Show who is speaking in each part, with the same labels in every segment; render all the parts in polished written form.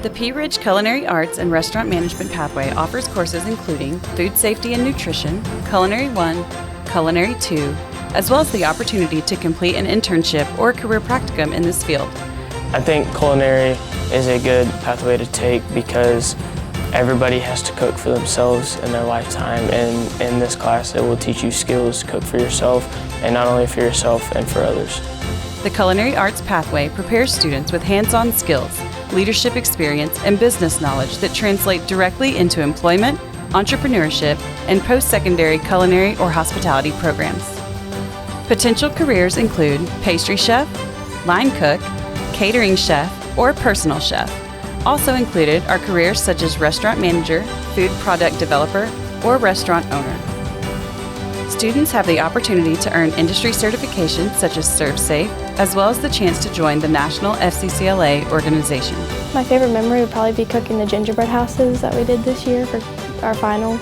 Speaker 1: The Pea Ridge Culinary Arts and Restaurant Management Pathway offers courses including Food Safety and Nutrition, Culinary 1, Culinary 2, as well as the opportunity to complete an internship or career practicum in this field.
Speaker 2: I think culinary is a good pathway to take because everybody has to cook for themselves in their lifetime, and in this class it will teach you skills to cook for yourself, and not only for yourself and for others.
Speaker 1: The Culinary Arts Pathway prepares students with hands-on skills, leadership experience, and business knowledge that translate directly into employment, entrepreneurship, and post-secondary culinary or hospitality programs. Potential careers include pastry chef, line cook, catering chef, or personal chef. Also included are careers such as restaurant manager, food product developer, or restaurant owner. Students have the opportunity to earn industry certifications such as ServSafe, as well as the chance to join the National FCCLA organization.
Speaker 3: My favorite memory would probably be cooking the gingerbread houses that we did this year for our final.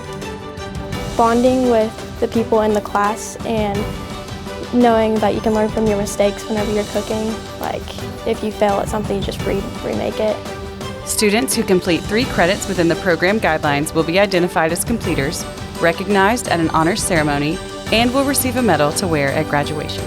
Speaker 3: Bonding with the people in the class and knowing that you can learn from your mistakes whenever you're cooking. Like, if you fail at something, you just remake it.
Speaker 1: Students who complete 3 credits within the program guidelines will be identified as completers, recognized at an honors ceremony, and will receive a medal to wear at graduation.